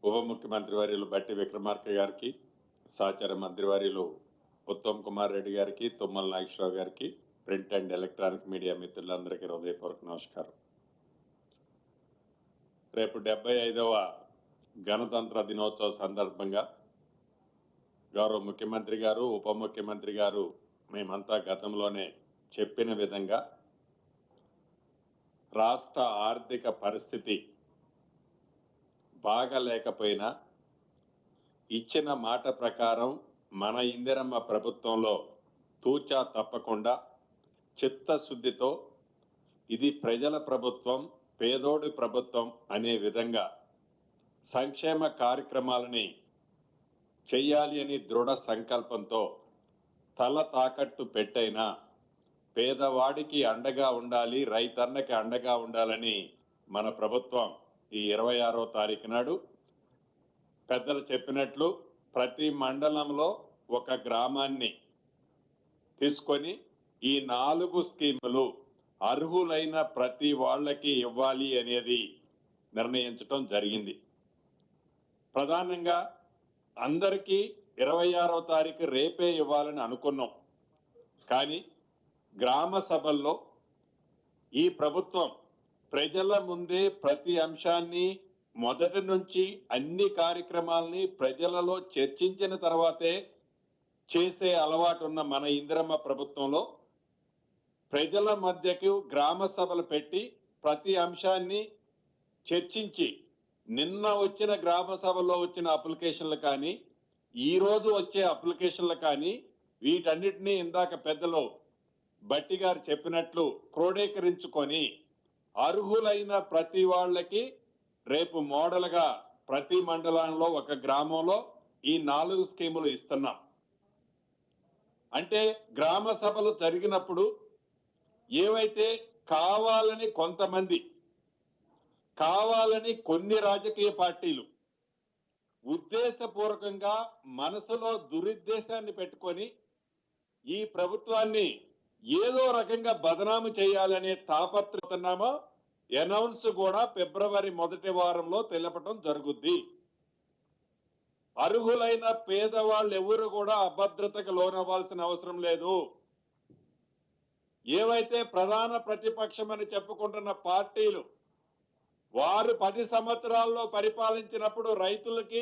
ఉప ముఖ్యమంత్రి వర్యులు బట్టి విక్రమార్క గారికి, సహచార మంత్రివర్యులు ఉత్తమ్ కుమార్ రెడ్డి గారికి, తుమ్మల నాగేశ్వరరావు గారికి, ప్రింట్ అండ్ ఎలక్ట్రానిక్ మీడియా మిత్రులందరికీ హృదయపూర్వక నమస్కారం. రేపు 75వ గణతంత్ర దినోత్సవ సందర్భంగా గౌరవ ముఖ్యమంత్రి గారు, ఉప ముఖ్యమంత్రి గారు మేమంతా గతంలోనే చెప్పిన విధంగా రాష్ట్ర ఆర్థిక పరిస్థితి బాగలేకపోయినా ఇచ్చిన మాట ప్రకారం మన ఇందిరమ్మ ప్రభుత్వంలో తూచా తప్పకుండా చిత్తశుద్ధితో ఇది ప్రజల ప్రభుత్వం, పేదోడి ప్రభుత్వం అనే విధంగా సంక్షేమ కార్యక్రమాలని చెయ్యాలి అని దృఢ సంకల్పంతో తల తాకట్టు పెట్టైనా పేదవాడికి అండగా ఉండాలి, రైతన్నకి అండగా ఉండాలని మన ప్రభుత్వం ఈ 26వ తారీఖు నాడు పెద్దలు చెప్పినట్లు ప్రతి మండలంలో ఒక గ్రామాన్ని తీసుకొని ఈ 4 స్కీములు అర్హులైన ప్రతి వాళ్ళకి ఇవ్వాలి అనేది నిర్ణయించడం జరిగింది. ప్రధానంగా అందరికీ 26వ తారీఖు రేపే ఇవ్వాలని అనుకున్నాం. కానీ గ్రామ సభల్లో ఈ ప్రభుత్వం ప్రజల ముందే ప్రతి అంశాన్ని మొదటి నుంచి అన్ని కార్యక్రమాలని ప్రజలలో చర్చించిన తర్వాతే చేసే అలవాటు ఉన్న మన ఇందిరమ్మ ప్రభుత్వంలో ప్రజల మధ్యకు గ్రామ సభలు పెట్టి ప్రతి అంశాన్ని చర్చించి నిన్న వచ్చిన గ్రామ సభలో వచ్చిన అప్లికేషన్లు కానీ ఈరోజు వచ్చే అప్లికేషన్లు కానీ వీటన్నిటినీ ఇందాక పెద్దలు బట్టి గారు చెప్పినట్లు క్రోడీకరించుకొని అర్హులైన ప్రతి వాళ్ళకి రేపు మోడల్గా ప్రతి మండలంలో ఒక గ్రామంలో ఈ 4 స్కీములు ఇస్తున్నాం. అంటే గ్రామ సభలు జరిగినప్పుడు ఏవైతే కావాలని కొంతమంది, కావాలని కొన్ని రాజకీయ పార్టీలు ఉద్దేశపూర్వకంగా మనసులో దురుద్దేశాన్ని పెట్టుకొని ఈ ప్రభుత్వాన్ని ఏదో రకంగా బదనాము చేయాలనే తాపత్రయమో అనౌన్స్ కూడా ఫిబ్రవరి మొదటి వారంలో తెలపడం జరుగుద్ది. అర్హులైన పేదవాళ్ళు ఎవరు కూడా అభద్రతకు లోనవ్వాల్సిన అవసరం లేదు. ఏవైతే ప్రధాన ప్రతిపక్షమని చెప్పుకుంటున్న పార్టీలు వారు 10 సంవత్సరాల్లో పరిపాలించినప్పుడు రైతులకి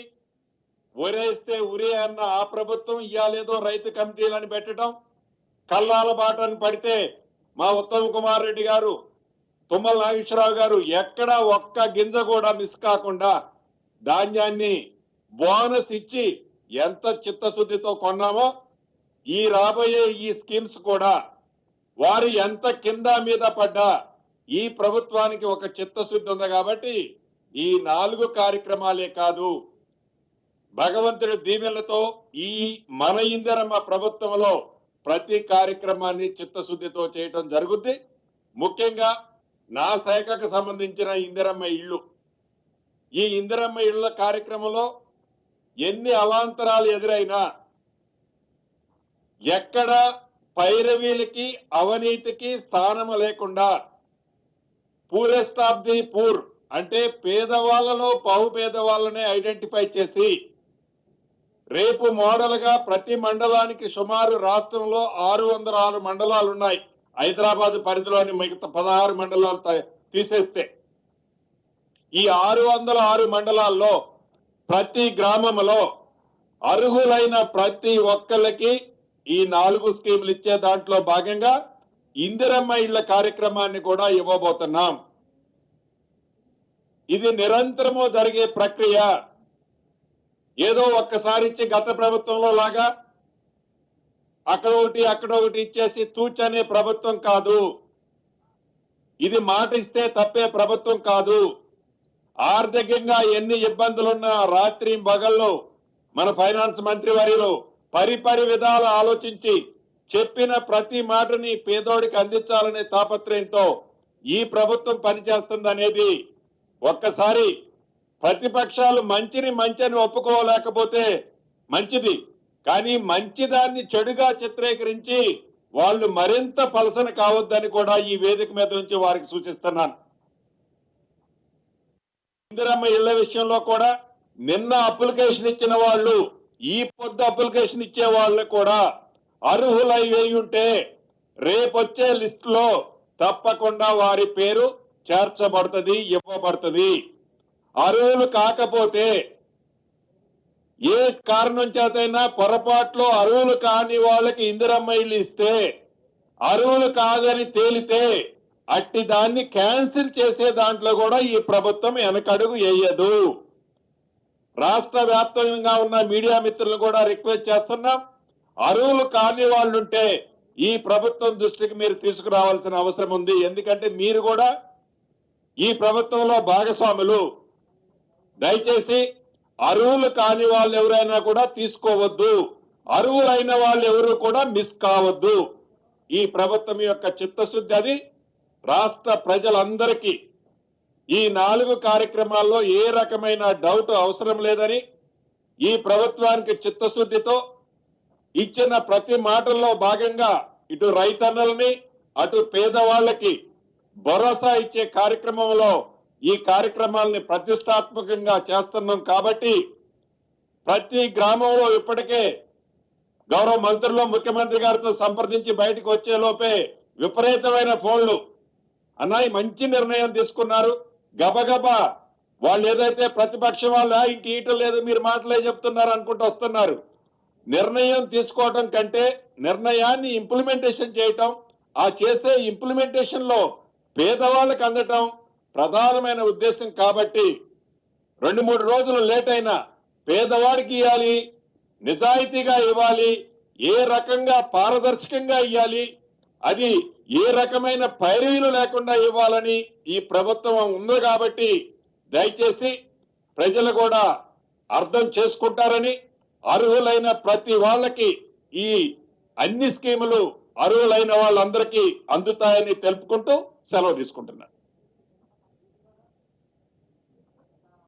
ఉరేస్తే ఉరి అన్న ఆ ప్రభుత్వం ఇయ్యాలేదో రైతు కమిటీలను పెట్టడం, కల్లాల బాటను పడితే మా ఉత్తమ్ కుమార్ రెడ్డి గారు, తుమ్మల నాగేశ్వరరావు గారు ఎక్కడా ఒక్క గింజ కూడా మిస్ కాకుండా ధాన్యాన్ని బోనస్ ఇచ్చి ఎంత చిత్తశుద్ధితో కొన్నామో ఈ రాబోయే ఈ స్కీమ్స్ కూడా వారు ఎంత కింద మీద పడ్డా ఈ ప్రభుత్వానికి ఒక చిత్తశుద్ధి ఉంది. కాబట్టి ఈ 4 కార్యక్రమాలే కాదు, భగవంతుడి దీవెనలతో ఈ మన ఇందిరమ్మ ప్రభుత్వంలో ప్రతి కార్యక్రమాన్ని చిత్తశుద్ధితో చేయటం జరుగుద్ది. ముఖ్యంగా నా శాఖకు సంబంధించిన ఇందిరమ్మ ఇళ్ళు, ఈ ఇందిరమ్మ ఇళ్ల కార్యక్రమంలో ఎన్ని అవాంతరాలు ఎదురైనా ఎక్కడ పైరవీలకి అవినీతికి స్థానం లేకుండా పూరెస్ట్ ఆఫ్ ది పూర్ అంటే పేదవాళ్ళలో బహుపేదవాళ్ళనే ఐడెంటిఫై చేసి రేపు మోడల్ గా ప్రతి మండలానికి సుమారు రాష్ట్రంలో 606 మండలాలు ఉన్నాయి. హైదరాబాద్ పరిధిలోని మిగతా 16 మండలాలు తీసేస్తే ఈ 606 మండలాల్లో ప్రతి గ్రామంలో అర్హులైన ప్రతి ఒక్కళ్ళకి ఈ 4 స్కీములు ఇచ్చే దాంట్లో భాగంగా ఇందిరమ్మ ఇళ్ల కార్యక్రమాన్ని కూడా ఇవ్వబోతున్నాం. ఇది నిరంతరము జరిగే ప్రక్రియ. ఏదో ఒక్కసారి ఇచ్చి గత ప్రభుత్వంలో లాగా అక్కడ ఒకటి ఇచ్చేసి తూచనే ప్రభుత్వం కాదు. ఇది మాట ఇస్తే తప్పే ప్రభుత్వం కాదు. ఆర్థికంగా ఎన్ని ఇబ్బందులున్నా రాత్రి పగళ్ళు మన ఫైనాన్స్ మంత్రి వర్యులు పరిపరి విధాలు ఆలోచించి చెప్పిన ప్రతి మాటని పేదోడికి అందించాలనే తాపత్రయంతో ఈ ప్రభుత్వం పనిచేస్తుంది అనేది ఒక్కసారి ప్రతిపక్షాలు మంచిని ఒప్పుకోలేకపోతే మంచిది, కానీ మంచిదాన్ని చెడుగా చిత్రీకరించి వాళ్ళు మరింత పలసన కావద్దని కూడా ఈ వేదిక మీద నుంచి వారికి సూచిస్తున్నాను. ఇందిరమ్మ ఇళ్ల విషయంలో కూడా నిన్న అప్లికేషన్ ఇచ్చిన వాళ్ళు ఈ పొద్దు అప్లికేషన్ ఇచ్చే వాళ్ళు కూడా అర్హులై ఉంటే రేపొచ్చే లిస్ట్ లో తప్పకుండా వారి పేరు చేర్చబడుతుంది, ఇవ్వబడుతుంది. అర్హులు కాకపోతే ఏ కారణం చేతైనా పొరపాట్లో అర్హులు కాని వాళ్ళకి ఇందిరమ్మ ఇల్లు ఇస్తే అర్హులు కాదని తేలితే అట్టి దాన్ని క్యాన్సిల్ చేసే దాంట్లో కూడా ఈ ప్రభుత్వం వెనకడుగు వేయదు. రాష్ట్ర వ్యాప్తంగా ఉన్న మీడియా మిత్రులను కూడా రిక్వెస్ట్ చేస్తున్నాం, అర్హులు కాని వాళ్ళుంటే ఈ ప్రభుత్వం దృష్టికి మీరు తీసుకురావాల్సిన అవసరం ఉంది. ఎందుకంటే మీరు కూడా ఈ ప్రభుత్వంలో భాగస్వాములు. దయచేసి అర్హులు కాని వాళ్ళు ఎవరైనా కూడా తీసుకోవద్దు, అర్హులైన వాళ్ళు ఎవరు కూడా మిస్ కావద్దు. ఈ ప్రభుత్వం యొక్క చిత్తశుద్ధి అది. రాష్ట్ర ప్రజలందరికీ ఈ 4 కార్యక్రమాల్లో ఏ రకమైన డౌట్ అవసరం లేదని, ఈ ప్రభుత్వానికి చిత్తశుద్ధితో ఇచ్చిన ప్రతి మాటల్లో భాగంగా ఇటు రైతన్నల్ని అటు పేదవాళ్ళకి భరోసా ఇచ్చే కార్యక్రమంలో ఈ కార్యక్రమాలని ప్రతిష్టాత్మకంగా చేస్తున్నాం. కాబట్టి ప్రతి గ్రామంలో ఇప్పటికే గౌరవ మంత్రులు ముఖ్యమంత్రి గారితో సంప్రదించి బయటకు వచ్చే లోపే విపరీతమైన ఫోన్లు, అన్నాయి మంచి నిర్ణయం తీసుకున్నారు. గబగబా వాళ్ళు ఏదైతే ప్రతిపక్షం వాళ్ళు ఇంక ఈటం లేదు మీరు మాటలే చెప్తున్నారు అనుకుంటూ వస్తున్నారు. నిర్ణయం తీసుకోవటం కంటే నిర్ణయాన్ని ఇంప్లిమెంటేషన్ చేయటం, ఆ చేసే ఇంప్లిమెంటేషన్ లో పేదవాళ్ళకి అందటం ప్రధానమైన ఉద్దేశం. కాబట్టి 2-3 రోజులు లేట్ అయినా పేదవాడికి ఇవ్వాలి, నిజాయితీగా ఇవ్వాలి, ఏ రకంగా పారదర్శకంగా ఇవ్వాలి, అది ఏ రకమైన పైరవీలు లేకుండా ఇవ్వాలని ఈ ప్రభుత్వం ఉంది. కాబట్టి దయచేసి ప్రజలు కూడా అర్థం చేసుకుంటారని, అర్హులైన ప్రతి వాళ్ళకి ఈ అన్ని స్కీములు అర్హులైన వాళ్ళందరికీ అందుతాయని తెలుపుకుంటూ సెలవు తీసుకుంటున్నాను.